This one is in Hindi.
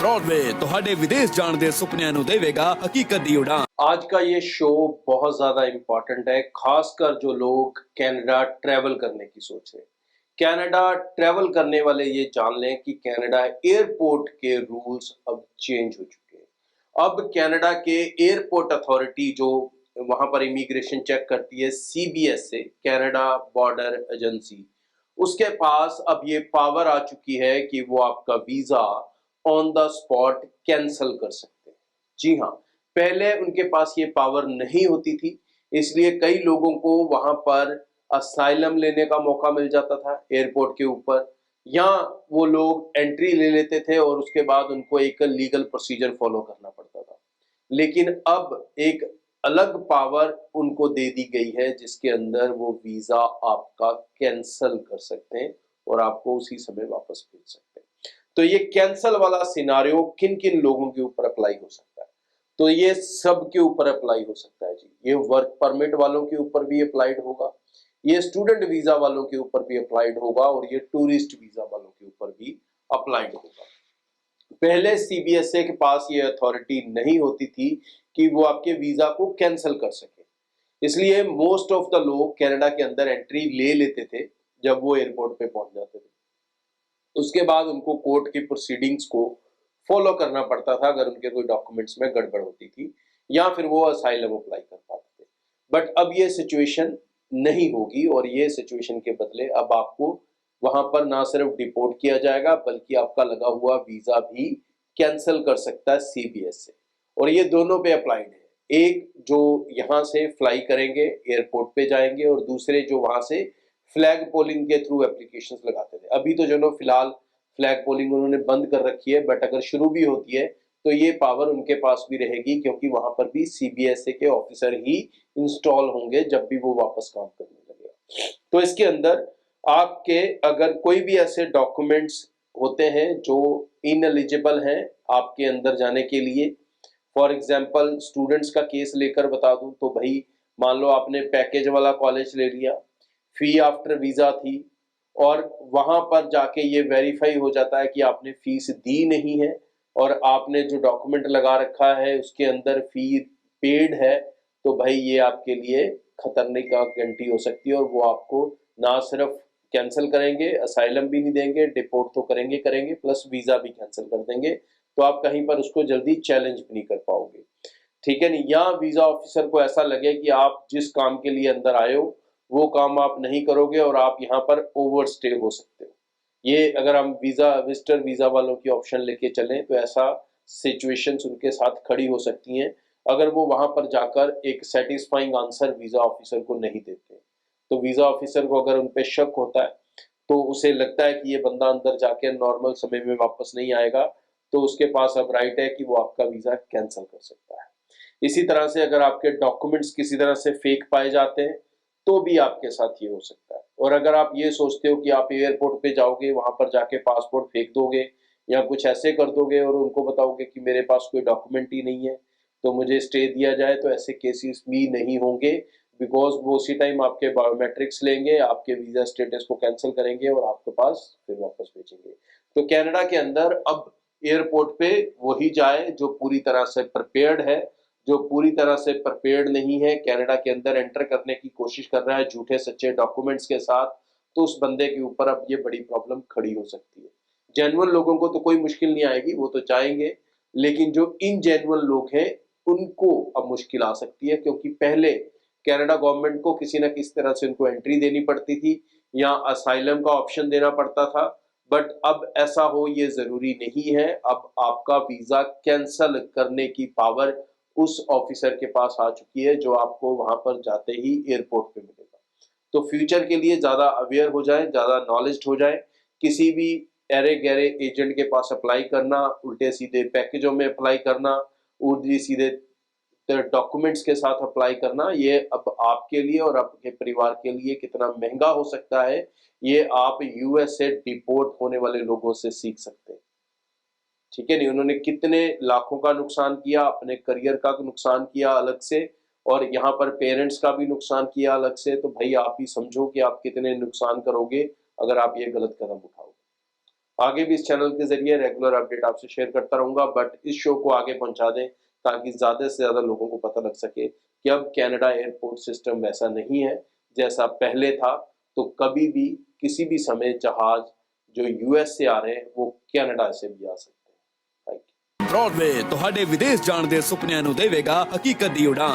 ब्रॉडवे ਤੁਹਾਡੇ ਵਿਦੇਸ਼ ਜਾਣ ਦੇ ਸੁਪਨਿਆਂ ਨੂੰ ਦੇਵੇਗਾ ਹਕੀਕਤ ਦੀ ਉਡਾਨ। आज का ये शो बहुत ज़्यादा इम्पॉर्टेंट है, खासकर जो लोग कनाडा ट्रैवल करने की सोच रहे हैं। कनाडा ट्रैवल करने वाले ये जान लें कि कनाडा एयरपोर्ट के रूल्स अब चेंज हो चुके हैं। अब कनाडा के एयरपोर्ट अथॉरिटी जो वहाँ पर इमिग्रेशन चेक करती है, CBS से, कनाडा बॉर्डर एजेंसी, उसके पास अब ये पावर आ चुकी है कि वो आपका visa on the spot cancel कर सकते हैं। जी हाँ, पहले उनके पास ये पावर नहीं होती थी, इसलिए कई लोगों को वहां पर असाइलम लेने का मौका मिल जाता था एयरपोर्ट के ऊपर, या वो लोग एंट्री ले लेते थे और उसके बाद उनको एक लीगल प्रोसीजर फॉलो करना पड़ता था। लेकिन अब एक अलग पावर उनको दे दी गई है जिसके अंदर वो वीजा आपका कैंसल कर सकते हैं और आपको उसी समय वापस भेज सकते हैं। तो ये कैंसल वाला सिनारियो किन किन लोगों के ऊपर अप्लाई हो सकता है? तो ये सब के ऊपर अप्लाई हो सकता है जी। ये वर्क परमिट वालों के ऊपर भी अप्लाइड होगा, ये स्टूडेंट वीजा वालों के ऊपर भी अप्लाइड होगा और ये टूरिस्ट वीजा वालों के ऊपर भी अप्लाइड होगा। पहले CBSA के पास ये अथॉरिटी नहीं होती थी कि वो आपके वीजा को कैंसिल कर सके, इसलिए मोस्ट ऑफ द लोग कनाडा के अंदर एंट्री ले लेते थे जब वो एयरपोर्ट पे पहुंच जाते थे। उसके बाद उनको कोर्ट की प्रोसीडिंग्स को फॉलो करना पड़ता था अगर उनके कोई डॉक्यूमेंट्स में गड़बड़ होती थी, या फिर वो असाइलम अप्लाई कर पाते थे। बट अब ये सिचुएशन नहीं होगी और ये सिचुएशन के बदले अब आपको वहां पर ना सिर्फ डिपोर्ट किया जाएगा बल्कि आपका लगा हुआ वीजा भी कैंसिल कर सकता है CBS से, और ये दोनों पे अप्लाइड है। एक जो यहाँ से फ्लाई करेंगे एयरपोर्ट पे जाएंगे और दूसरे जो वहां से फ्लैग पोलिंग के थ्रू एप्लीकेशंस लगाते थे। अभी तो जो फिलहाल फ्लैग पोलिंग उन्होंने बंद कर रखी है, बट अगर शुरू भी होती है तो ये पावर उनके पास भी रहेगी, क्योंकि वहां पर भी CBSA के ऑफिसर ही इंस्टॉल होंगे जब भी वो वापस काम करने लगेगा। तो इसके अंदर आपके अगर कोई भी ऐसे डॉक्यूमेंट्स होते हैं जो इनएलिजिबल हैं आपके अंदर जाने के लिए, फॉर एग्जाम्पल स्टूडेंट्स का केस लेकर बता दूं तो भाई मान लो आपने पैकेज वाला कॉलेज ले लिया, फी आफ्टर वीजा थी, और वहां पर जाके ये वेरीफाई हो जाता है कि आपने फीस दी नहीं है और आपने जो डॉक्यूमेंट लगा रखा है उसके अंदर फी पेड है, तो भाई ये आपके लिए खतरने का घंटी हो सकती है और वो आपको ना सिर्फ कैंसिल करेंगे, असाइलम भी नहीं देंगे, डिपोर्ट तो करेंगे करेंगे प्लस वीजा भी कैंसिल कर देंगे, तो आप कहीं पर उसको जल्दी चैलेंज भी नहीं कर पाओगे। ठीक है नहीं, या वीजा ऑफिसर को ऐसा लगे कि आप जिस काम के लिए अंदर आए हो वो काम आप नहीं करोगे और आप यहाँ पर ओवरस्टे हो सकते हो। ये अगर हम वीजा विजिटर वीजा वालों की ऑप्शन लेके चलें तो ऐसा सिचुएशंस उनके साथ खड़ी हो सकती हैं अगर वो वहां पर जाकर एक सेटिस्फाइंग आंसर वीजा ऑफिसर को नहीं देते। तो वीजा ऑफिसर को अगर उन पे शक होता है, तो उसे लगता है कि ये बंदा अंदर जाके नॉर्मल समय में वापस नहीं आएगा, तो उसके पास अब राइट है कि वो आपका वीजा कैंसिल कर सकता है। इसी तरह से अगर आपके डॉक्यूमेंट्स किसी तरह से फेक पाए जाते हैं तो भी आपके साथ ये हो सकता है। और अगर आप ये सोचते हो कि आप एयरपोर्ट पे जाओगे, वहां पर जाके पासपोर्ट फेंक दोगे या कुछ ऐसे कर दोगे और उनको बताओगे कि मेरे पास कोई डॉक्यूमेंट ही नहीं है तो मुझे स्टे दिया जाए, तो ऐसे केसेस भी नहीं होंगे, बिकॉज वो उसी टाइम आपके बायोमेट्रिक्स लेंगे, आपके वीजा स्टेटस को कैंसिल करेंगे और आपके पास फिर वापस भेजेंगे। तो कनाडा के अंदर अब एयरपोर्ट पे वही जाए जो पूरी तरह से प्रिपेयर्ड है, जो पूरी तरह से प्रिपेयर्ड नहीं है, कनाडा के अंदर एंटर करने की कोशिश कर रहा है झूठे सच्चे डॉक्यूमेंट्स के साथ, तो उस बंदे के ऊपर अब ये बड़ी प्रॉब्लम खड़ी हो सकती है। जेन्युइन लोगों को तो कोई मुश्किल नहीं आएगी, वो तो जाएंगे, लेकिन जो इनजेन्युइन लोग हैं उनको अब मुश्किल आ सकती है, क्योंकि पहले कनाडा गवर्नमेंट को किसी न किसी तरह से उनको एंट्री देनी पड़ती थी या असाइलम का ऑप्शन देना पड़ता था, बट अब ऐसा हो ये जरूरी नहीं है। अब आपका वीजा कैंसल करने की पावर उस ऑफिसर के पास आ चुकी है जो आपको वहां पर जाते ही एयरपोर्ट पे मिलेगा। तो फ्यूचर के लिए ज्यादा अवेयर हो जाए, ज्यादा नॉलेज्ड हो जाए, किसी भी अरे गहरे एजेंट के पास अप्लाई करना, उल्टे सीधे पैकेजों में अप्लाई करना, उल्टे सीधे डॉक्यूमेंट्स के साथ अप्लाई करना, ये अब आपके लिए और आपके परिवार के लिए कितना महंगा हो सकता है, ये आप US से डिपोर्ट होने वाले लोगों से सीख सकते हैं। ठीक है नहीं, उन्होंने कितने लाखों का नुकसान किया, अपने करियर का नुकसान किया अलग से, और यहाँ पर पेरेंट्स का भी नुकसान किया अलग से, तो भाई आप ही समझो कि आप कितने नुकसान करोगे अगर आप ये गलत कदम उठाओगे। आगे भी इस चैनल के जरिए रेगुलर अपडेट आपसे शेयर करता रहूंगा, बट इस शो को आगे पहुंचा दें ताकि ज़्यादा से ज़्यादा लोगों को पता लग सके कि अब कनाडा एयरपोर्ट सिस्टम वैसा नहीं है जैसा पहले था। तो कभी भी किसी भी समय जहाज जो यूएस से आ रहे हैं वो कनाडा से भी आ सकते हैं। Thank you. ब्रॉडवे ਤੁਹਾਡੇ ਵਿਦੇਸ਼ ਜਾਣ ਦੇ ਸੁਪਨਿਆਂ ਨੂੰ ਦੇਵੇਗਾ ਹਕੀਕਤ ਦੀ ਉਡਾਨ।